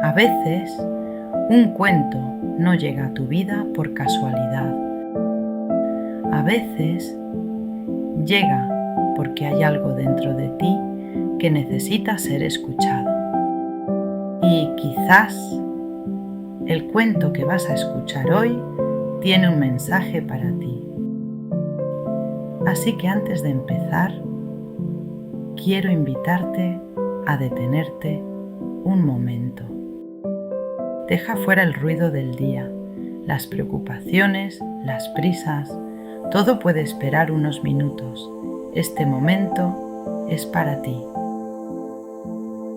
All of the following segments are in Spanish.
A veces, un cuento no llega a tu vida por casualidad. A veces, llega porque hay algo dentro de ti que necesita ser escuchado. Y quizás el cuento que vas a escuchar hoy tiene un mensaje para ti. Así que antes de empezar, quiero invitarte a detenerte un momento. Deja fuera el ruido del día, las preocupaciones, las prisas. Todo puede esperar unos minutos. Este momento es para ti.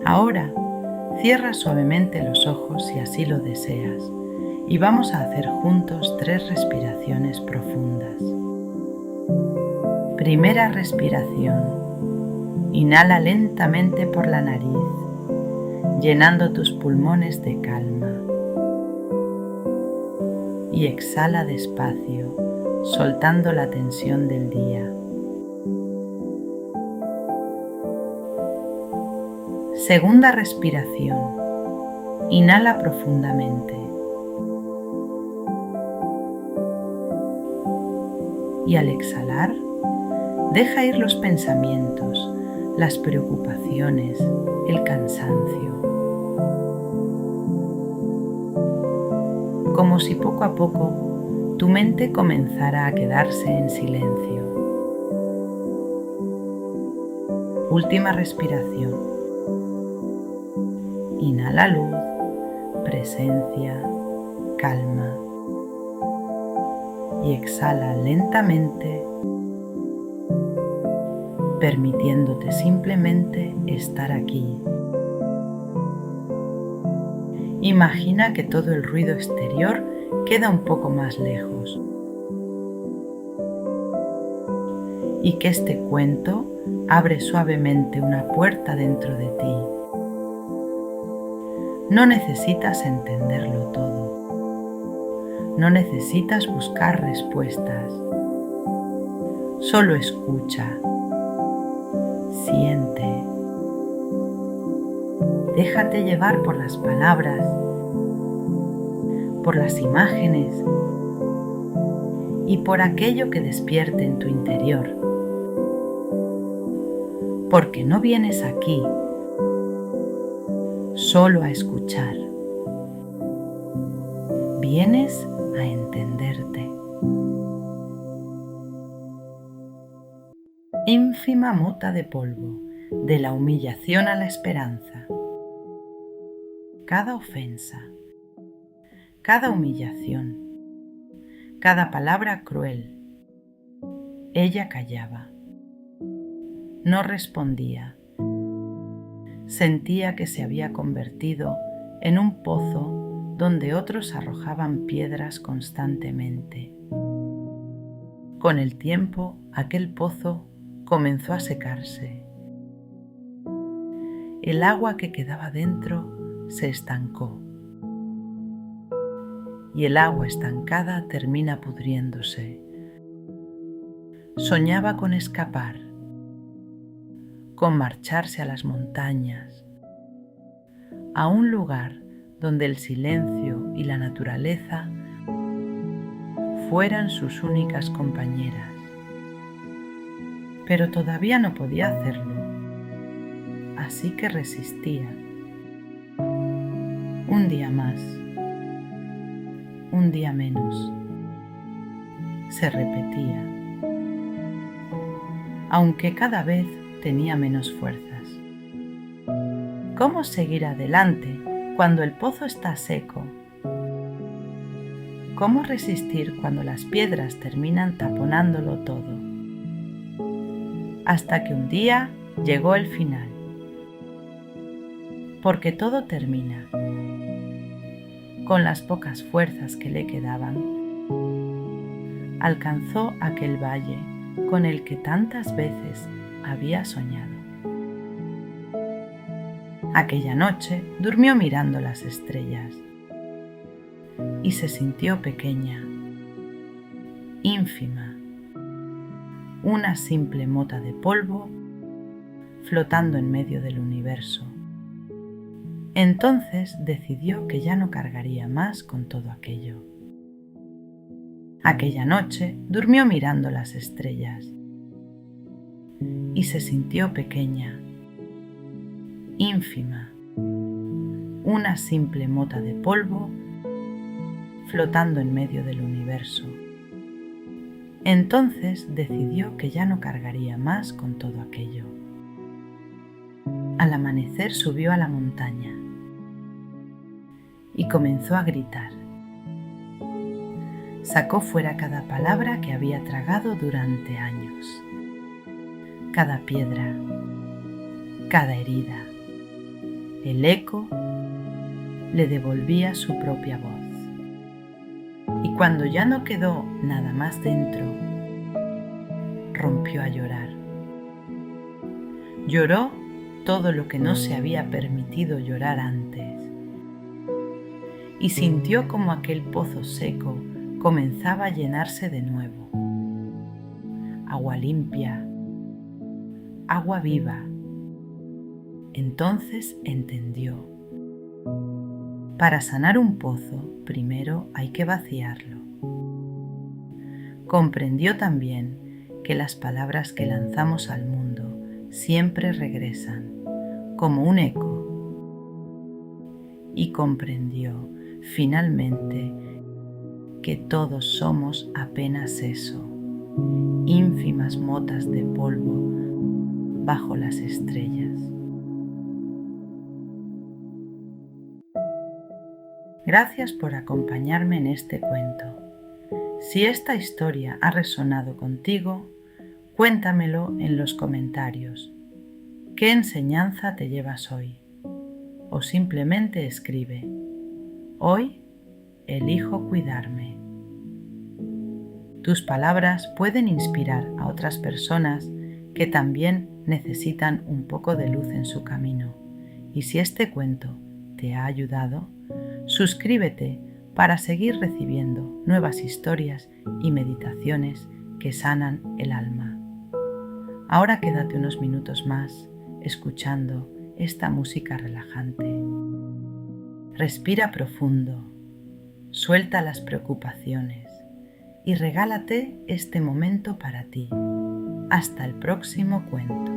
Ahora, cierra suavemente los ojos si así lo deseas y vamos a hacer juntos 3 respiraciones profundas. Primera respiración. Inhala lentamente por la nariz, llenando tus pulmones de calma. Y exhala despacio, soltando la tensión del día. Segunda respiración. Inhala profundamente. Y al exhalar, deja ir los pensamientos, las preocupaciones, el cansancio. Como si poco a poco tu mente comenzara a quedarse en silencio. Última respiración. Inhala luz, presencia, calma. Y exhala lentamente, permitiéndote simplemente estar aquí. Imagina que todo el ruido exterior queda un poco más lejos y que este cuento abre suavemente una puerta dentro de ti. No necesitas entenderlo todo, no necesitas buscar respuestas, solo escucha, siente. Déjate llevar por las palabras, por las imágenes y por aquello que despierte en tu interior. Porque no vienes aquí solo a escuchar, vienes a entenderte. Ínfima mota de polvo, de la humillación a la esperanza. Cada ofensa, cada humillación, cada palabra cruel. Ella callaba, no respondía. Sentía que se había convertido en un pozo donde otros arrojaban piedras constantemente. Con el tiempo, aquel pozo comenzó a secarse. El agua que quedaba dentro se estancó. Y el agua estancada termina pudriéndose. Soñaba con escapar, con marcharse a las montañas, a un lugar donde el silencio y la naturaleza fueran sus únicas compañeras. Pero todavía no podía hacerlo, así que resistía. Un día más, un día menos, se repetía, aunque cada vez tenía menos fuerzas. ¿Cómo seguir adelante cuando el pozo está seco? ¿Cómo resistir cuando las piedras terminan taponándolo todo? Hasta que un día llegó el final. Porque todo termina. Con las pocas fuerzas que le quedaban, alcanzó aquel valle con el que tantas veces había soñado. Aquella noche durmió mirando las estrellas y se sintió pequeña, ínfima, una simple mota de polvo flotando en medio del universo. Entonces decidió que ya no cargaría más con todo aquello. Aquella noche durmió mirando las estrellas y se sintió pequeña, ínfima, una simple mota de polvo flotando en medio del universo. Entonces decidió que ya no cargaría más con todo aquello. Al amanecer subió a la montaña y comenzó a gritar. Sacó fuera cada palabra que había tragado durante años, cada piedra, cada herida. El eco le devolvía su propia voz. Y cuando ya no quedó nada más dentro, rompió a llorar. Lloró todo lo que no se había permitido llorar antes y sintió como aquel pozo seco comenzaba a llenarse de nuevo. Agua limpia, agua viva. Entonces entendió. Para sanar un pozo, primero hay que vaciarlo. Comprendió también que las palabras que lanzamos al mundo siempre regresan, como un eco. Y comprendió, finalmente, que todos somos apenas eso, ínfimas motas de polvo bajo las estrellas. Gracias por acompañarme en este cuento. Si esta historia ha resonado contigo, cuéntamelo en los comentarios. ¿Qué enseñanza te llevas hoy? O simplemente escribe: hoy elijo cuidarme. Tus palabras pueden inspirar a otras personas que también necesitan un poco de luz en su camino. Y si este cuento te ha ayudado, suscríbete para seguir recibiendo nuevas historias y meditaciones que sanan el alma. Ahora quédate unos minutos más escuchando esta música relajante. Respira profundo, suelta las preocupaciones y regálate este momento para ti. Hasta el próximo cuento.